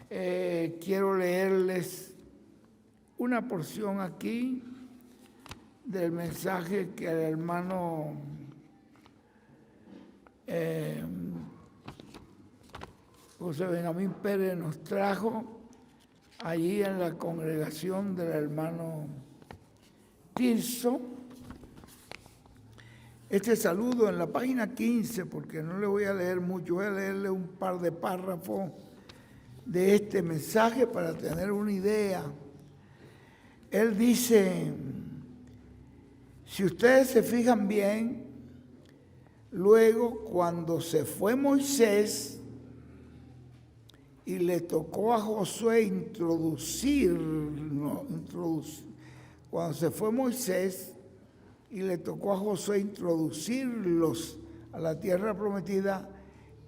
quiero leerles una porción aquí del mensaje que el hermano José Benjamín Pérez nos trajo allí en la congregación del hermano Tirso. Este saludo en la página 15, porque no le voy a leer mucho, voy a leerle un par de párrafos de este mensaje para tener una idea. Él dice: si ustedes se fijan bien, luego cuando se fue Moisés y le tocó a Josué cuando se fue Moisés y le tocó a Josué introducirlos a la tierra prometida,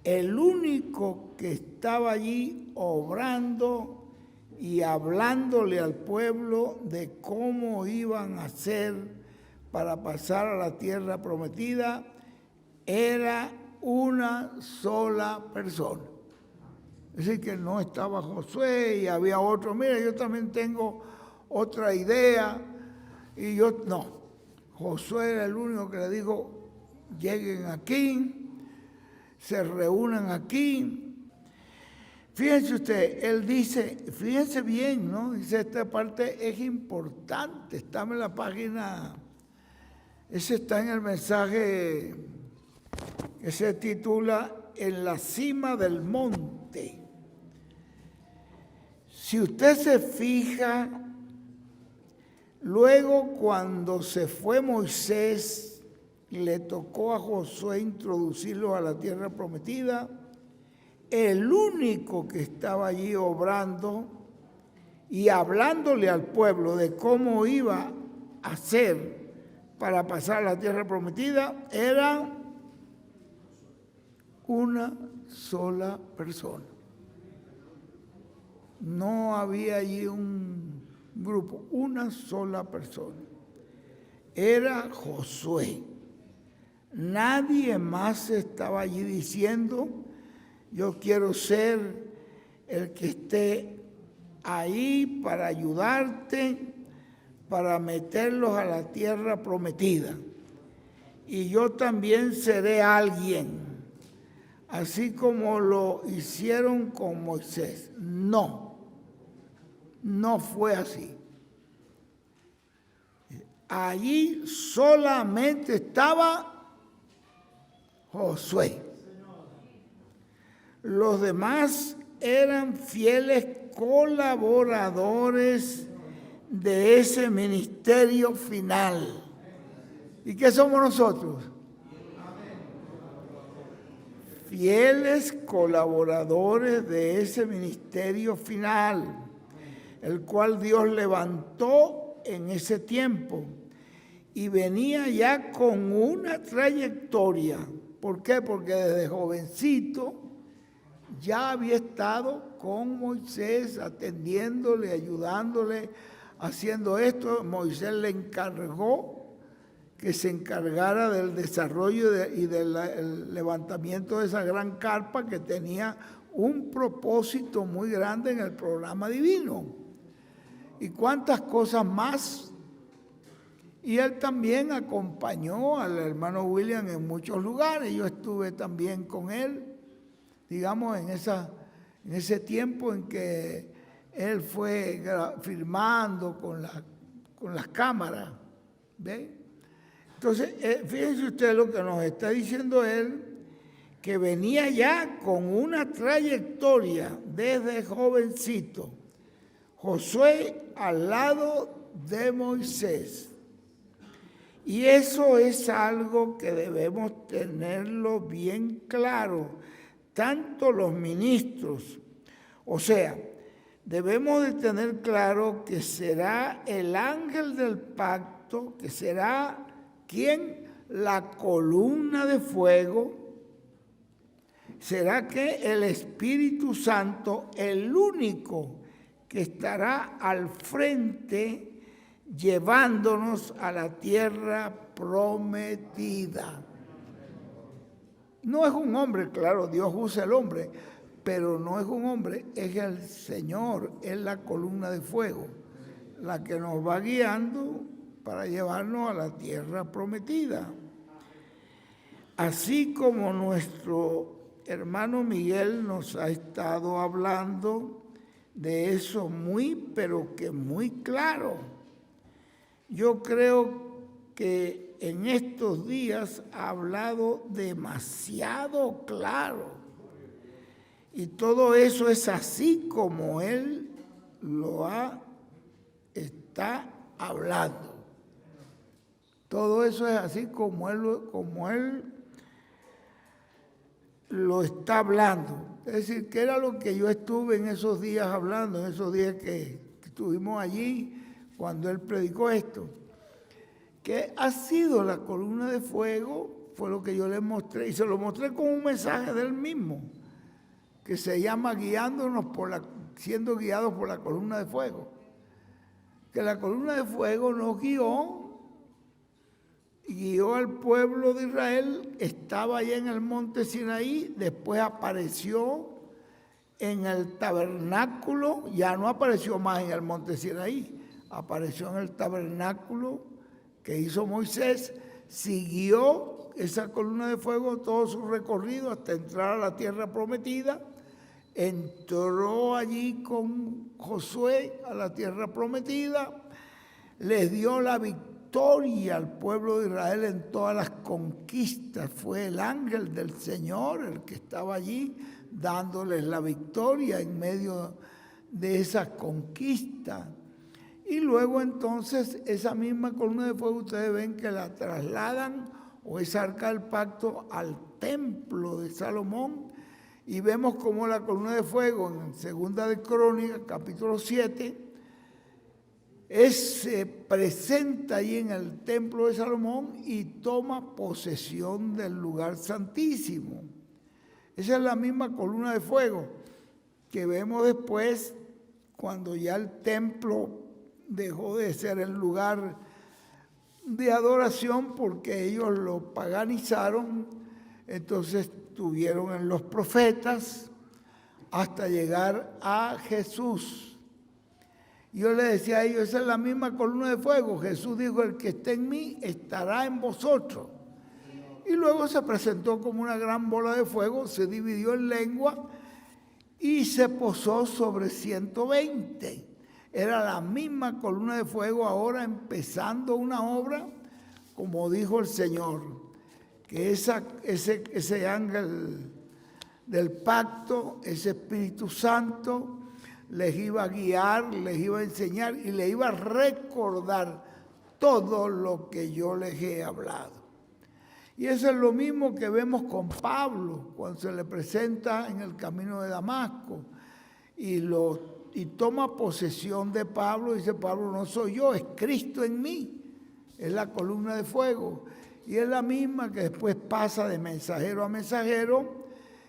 el único que estaba allí obrando y hablándole al pueblo de cómo iban a hacer para pasar a la tierra prometida era una sola persona. Es decir, que no estaba Josué y había otro. Mira, yo también tengo otra idea. Y yo, no. Josué era el único que le dijo: lleguen aquí, se reúnan aquí. Fíjense usted, él dice, fíjense bien, ¿no? Dice, esta parte es importante, está en la página, ese está en el mensaje que se titula En la cima del monte. Si usted se fija, luego cuando se fue Moisés y le tocó a Josué introducirlo a la tierra prometida, el único que estaba allí obrando y hablándole al pueblo de cómo iba a hacer para pasar a la tierra prometida era una sola persona. No había allí un grupo, una sola persona. Era Josué. Nadie más estaba allí diciendo: yo quiero ser el que esté ahí para ayudarte, para meterlos a la tierra prometida. Y yo también seré alguien, así como lo hicieron con Moisés. No, no fue así. Allí solamente estaba Josué. Los demás eran fieles colaboradores de ese ministerio final. ¿Y qué somos nosotros? Fieles colaboradores de ese ministerio final, el cual Dios levantó en ese tiempo y venía ya con una trayectoria. ¿Por qué? Porque desde jovencito ya había estado con Moisés, atendiéndole, ayudándole, haciendo esto. Moisés le encargó que se encargara del desarrollo y del levantamiento de esa gran carpa que tenía un propósito muy grande en el programa divino. Y cuántas cosas más. Y él también acompañó al hermano William en muchos lugares. Yo estuve también con él, digamos, en ese tiempo en que él fue filmando con las cámaras. ¿Ve? Entonces, fíjense ustedes lo que nos está diciendo él, que venía ya con una trayectoria desde jovencito. Josué al lado de Moisés. Y eso es algo que debemos tenerlo bien claro, tanto los ministros. O sea, debemos de tener claro que será el ángel del pacto, que será ¿quién? La columna de fuego. Será que el Espíritu Santo, el único que estará al frente llevándonos a la tierra prometida. No es un hombre, claro, Dios usa el hombre, pero no es un hombre, es el Señor, es la columna de fuego, la que nos va guiando para llevarnos a la tierra prometida. Así como nuestro hermano Miguel nos ha estado hablando de eso pero que muy claro. Yo creo que en estos días ha hablado demasiado claro. Y todo eso es así como él está hablando. Todo eso es así como él lo está hablando. Es decir, que era lo que yo estuve en esos días hablando, en esos días que estuvimos allí cuando él predicó esto. Que ha sido la columna de fuego, fue lo que yo les mostré, y se lo mostré con un mensaje de él mismo, que se llama siendo guiados por la columna de fuego. Que la columna de fuego nos guió al pueblo de Israel, estaba allá en el monte Sinaí, después apareció en el tabernáculo, ya no apareció más en el monte Sinaí, apareció en el tabernáculo que hizo Moisés, siguió esa columna de fuego todo su recorrido hasta entrar a la tierra prometida, entró allí con Josué a la tierra prometida, les dio la victoria al pueblo de Israel en todas las conquistas. Fue el ángel del Señor el que estaba allí dándoles la victoria en medio de esas conquistas. Y luego entonces esa misma columna de fuego ustedes ven que la trasladan, o esa arca del pacto, al templo de Salomón, y vemos como la columna de fuego en Segunda de Crónicas, capítulo 7, se presenta ahí en el templo de Salomón y toma posesión del lugar santísimo. Esa es la misma columna de fuego que vemos después cuando ya el templo dejó de ser el lugar de adoración porque ellos lo paganizaron. Entonces estuvieron en los profetas hasta llegar a Jesús. Yo le decía a ellos, esa es la misma columna de fuego. Jesús dijo, el que esté en mí estará en vosotros. Y luego se presentó como una gran bola de fuego, se dividió en lengua y se posó sobre 120. Era la misma columna de fuego ahora empezando una obra, como dijo el Señor, que ese ángel del pacto, ese Espíritu Santo, les iba a guiar, les iba a enseñar y les iba a recordar todo lo que yo les he hablado. Y eso es lo mismo que vemos con Pablo cuando se le presenta en el camino de Damasco y toma posesión de Pablo. Dice Pablo, no soy yo, es Cristo en mí, es la columna de fuego. Y es la misma que después pasa de mensajero a mensajero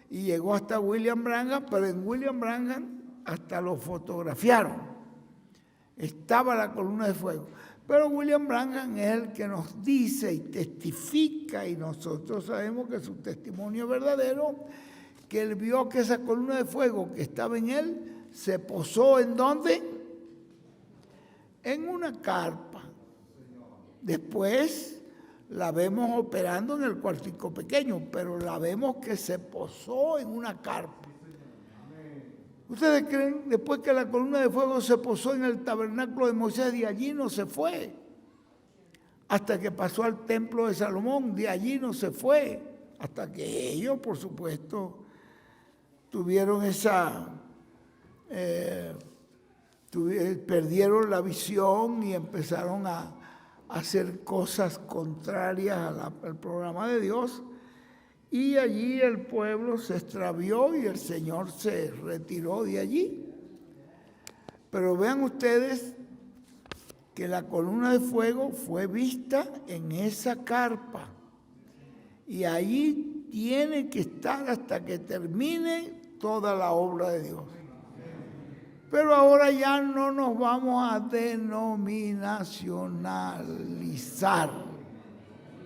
y llegó hasta William Branham, pero en William Branham hasta lo fotografiaron. Estaba la columna de fuego. Pero William Branham es el que nos dice y testifica, y nosotros sabemos que su testimonio es verdadero, que él vio que esa columna de fuego que estaba en él se posó ¿en dónde? En una carpa. Después la vemos operando en el cuartico pequeño, pero la vemos que se posó en una carpa. ¿Ustedes creen, después que la columna de fuego se posó en el tabernáculo de Moisés, de allí no se fue? Hasta que pasó al templo de Salomón, de allí no se fue. Hasta que ellos, por supuesto, tuvieron perdieron la visión y empezaron a hacer cosas contrarias al programa de Dios. Y allí el pueblo se extravió y el Señor se retiró de allí. Pero vean ustedes que la columna de fuego fue vista en esa carpa. Y allí tiene que estar hasta que termine toda la obra de Dios. Pero ahora ya no nos vamos a denominacionalizar.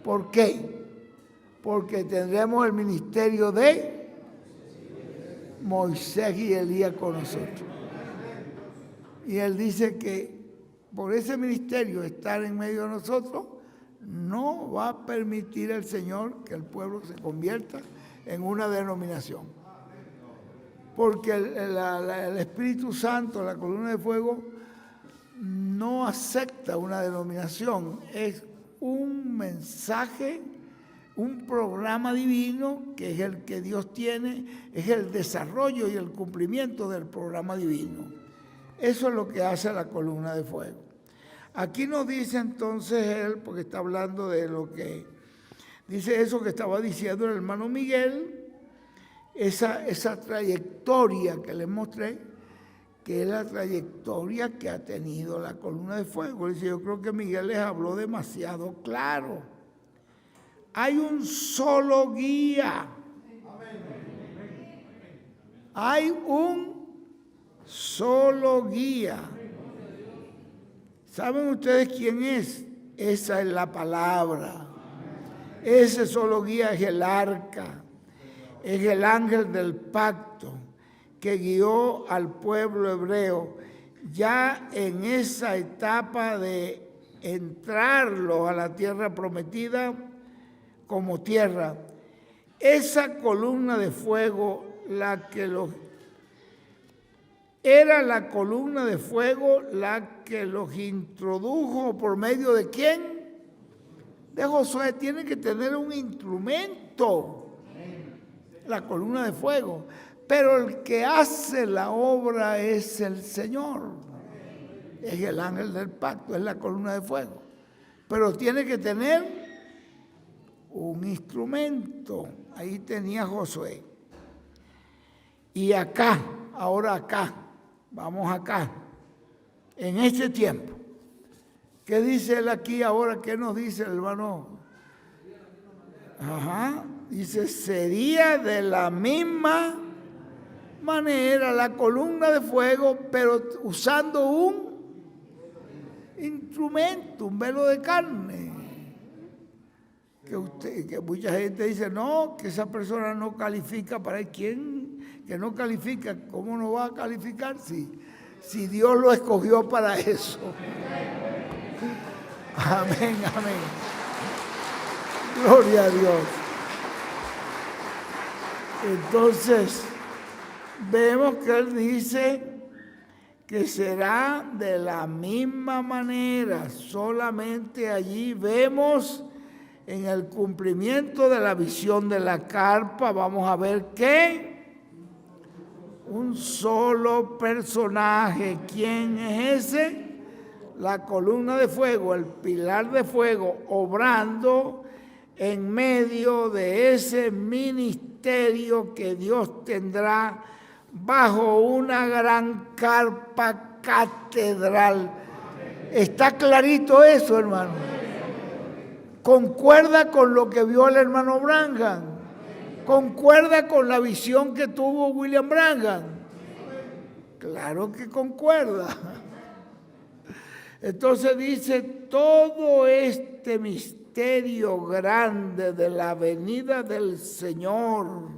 ¿Por qué? Porque tendremos el ministerio de Moisés y Elías con nosotros. Y él dice que por ese ministerio estar en medio de nosotros, no va a permitir el Señor que el pueblo se convierta en una denominación. Porque el Espíritu Santo, la columna de fuego, no acepta una denominación. Es un mensaje, un programa divino que es el que Dios tiene, es el desarrollo y el cumplimiento del programa divino. Eso es lo que hace la columna de fuego. Aquí nos dice entonces él, porque está hablando de lo que dice eso que estaba diciendo el hermano Miguel, esa trayectoria que les mostré, que es la trayectoria que ha tenido la columna de fuego. Dice, yo creo que Miguel les habló demasiado claro. Hay un solo guía. Hay un solo guía. ¿Saben ustedes quién es? Esa es la palabra. Ese solo guía es el arca. Es el ángel del pacto que guió al pueblo hebreo ya en esa etapa de entrarlo a la tierra prometida como tierra. Esa columna de fuego, era la columna de fuego la que los introdujo por medio de ¿quién? De Josué. Tiene que tener un instrumento, la columna de fuego. Pero el que hace la obra es el Señor. Es el ángel del pacto, es la columna de fuego. Pero tiene que tener un instrumento. Ahí tenía Josué. Y acá, ahora acá, vamos acá, en este tiempo. ¿Qué dice él aquí ahora? ¿Qué nos dice el hermano? Dice, sería de la misma manera la columna de fuego, pero usando un instrumento, un velo de carne. Que mucha gente dice, no, que esa persona no califica para ¿quién? Que no califica, ¿cómo no va a calificar si Dios lo escogió para eso? Amén, amén. Gloria a Dios. Entonces, vemos que él dice que será de la misma manera. Solamente allí vemos en el cumplimiento de la visión de la carpa, vamos a ver que un solo personaje. ¿Quién es ese? La columna de fuego, el pilar de fuego, obrando en medio de ese ministerio que Dios tendrá bajo una gran carpa catedral. ¿Está clarito eso, hermano? ¿Concuerda con lo que vio el hermano Branham? ¿Concuerda con la visión que tuvo William Branham? Claro que concuerda. Entonces dice, todo este misterio grande de la venida del Señor,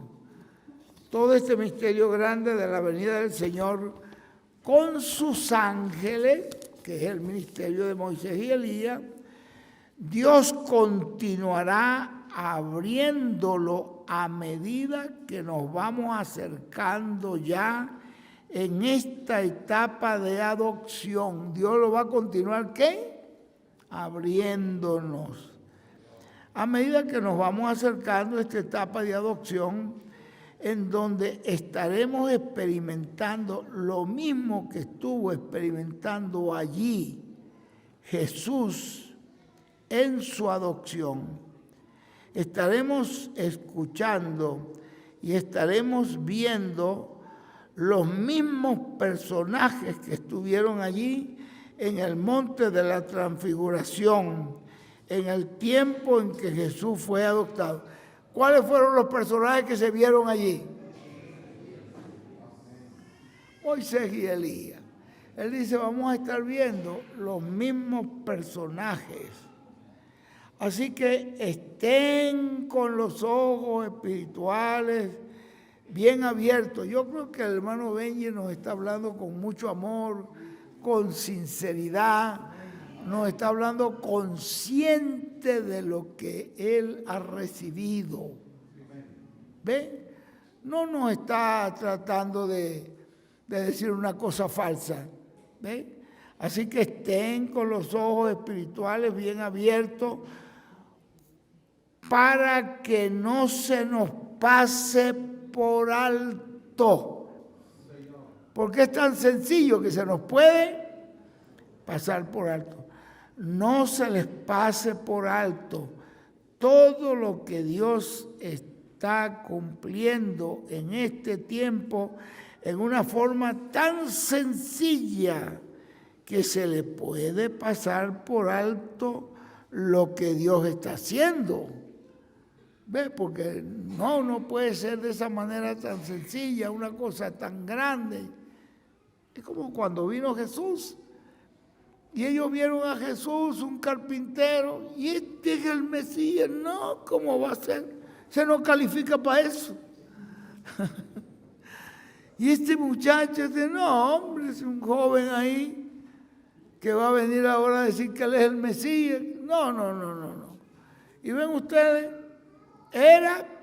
todo este misterio grande de la venida del Señor con sus ángeles, que es el ministerio de Moisés y Elías, Dios continuará abriéndolo a medida que nos vamos acercando ya en esta etapa de adopción. Dios lo va a continuar, ¿qué? Abriéndonos. A medida que nos vamos acercando a esta etapa de adopción, en donde estaremos experimentando lo mismo que estuvo experimentando allí Jesús en su adopción. Estaremos escuchando y estaremos viendo los mismos personajes que estuvieron allí en el monte de la transfiguración, en el tiempo en que Jesús fue adoptado. ¿Cuáles fueron los personajes que se vieron allí? Moisés y Elías. Él dice, vamos a estar viendo los mismos personajes. Así que estén con los ojos espirituales bien abierto. Yo creo que el hermano Benji nos está hablando con mucho amor, con sinceridad, nos está hablando consciente de lo que él ha recibido. ¿Ve? No nos está tratando de decir una cosa falsa. ¿Ve? Así que estén con los ojos espirituales bien abiertos para que no se nos pase por alto. Porque es tan sencillo que se nos puede pasar por alto. No se les pase por alto todo lo que Dios está cumpliendo en este tiempo en una forma tan sencilla que se le puede pasar por alto lo que Dios está haciendo. ¿Ve? Porque no puede ser de esa manera tan sencilla, una cosa tan grande. Es como cuando vino Jesús. Y ellos vieron a Jesús, un carpintero, y este es el Mesías. No, ¿cómo va a ser? Se no califica para eso. Y este muchacho dice, no, hombre, es un joven ahí que va a venir ahora a decir que él es el Mesías. No. Y ven ustedes,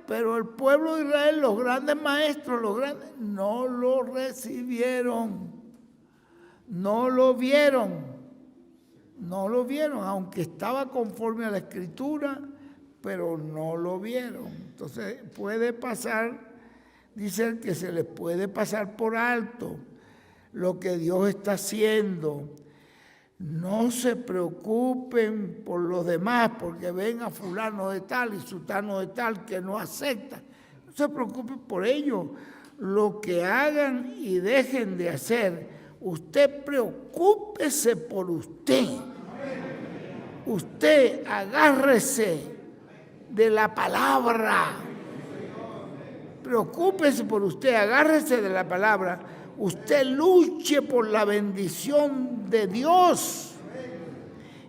pero el pueblo de Israel, los grandes maestros, no lo recibieron, no lo vieron, aunque estaba conforme a la Escritura, pero no lo vieron. Entonces puede pasar, dicen que se les puede pasar por alto lo que Dios está haciendo. No se preocupen por los demás, porque ven a fulano de tal y sutano de tal que no acepta. No se preocupen por ellos. Lo que hagan y dejen de hacer, usted preocúpese por usted. Usted agárrese de la palabra. Preocúpese por usted, agárrese de la palabra. Usted luche por la bendición de Dios,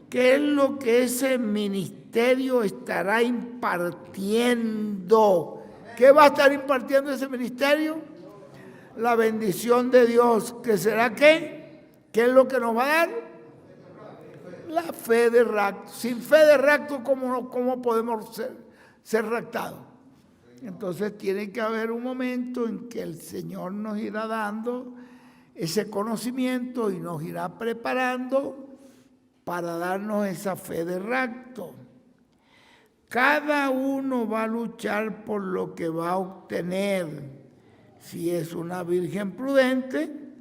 que es lo que ese ministerio estará impartiendo. ¿Qué va a estar impartiendo ese ministerio? La bendición de Dios, que será ¿qué? ¿Qué es lo que nos va a dar? La fe de rapto. Sin fe de rapto, ¿cómo podemos ser raptados? Entonces tiene que haber un momento en que el Señor nos irá dando ese conocimiento y nos irá preparando para darnos esa fe de rapto. Cada uno va a luchar por lo que va a obtener. Si es una virgen prudente,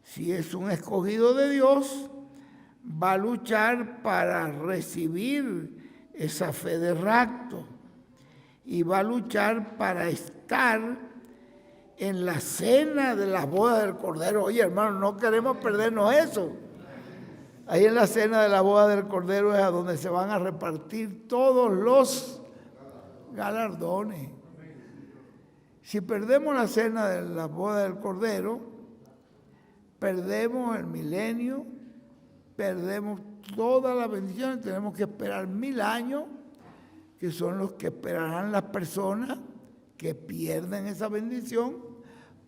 si es un escogido de Dios, va a luchar para recibir esa fe de rapto. Y va a luchar para estar en la cena de las bodas del Cordero. Oye, hermano, no queremos perdernos eso. Ahí en la cena de la boda del Cordero es a donde se van a repartir todos los galardones. Si perdemos la cena de la boda del Cordero, perdemos el milenio, perdemos todas las bendiciones, tenemos que esperar 1000 años, que son los que esperarán las personas que pierden esa bendición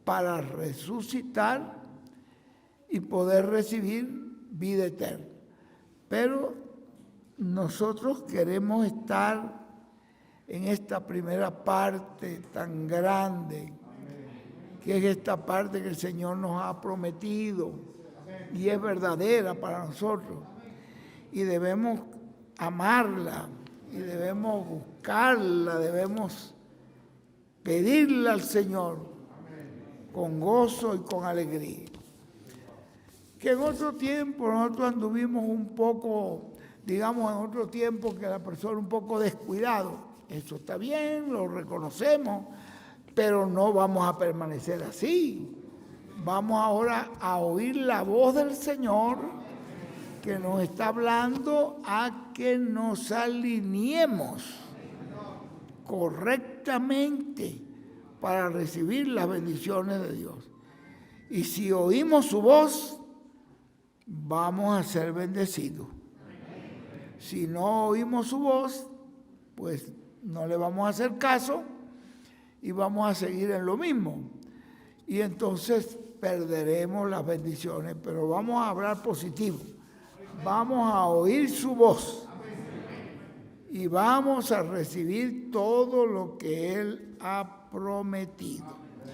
para resucitar y poder recibir vida eterna. Pero nosotros queremos estar en esta primera parte tan grande, que es esta parte que el Señor nos ha prometido y es verdadera para nosotros. Y debemos amarla. Y debemos buscarla, debemos pedirla al Señor con gozo y con alegría. Que en otro tiempo nosotros anduvimos un poco, digamos en otro tiempo que la persona un poco descuidado. Eso está bien, lo reconocemos, pero no vamos a permanecer así. Vamos ahora a oír la voz del Señor, que nos está hablando a que nos alineemos correctamente para recibir las bendiciones de Dios. Y si oímos su voz, vamos a ser bendecidos. Si no oímos su voz, pues no le vamos a hacer caso y vamos a seguir en lo mismo. Y entonces perderemos las bendiciones, pero vamos a hablar positivo. Vamos a oír su voz y vamos a recibir todo lo que Él ha prometido.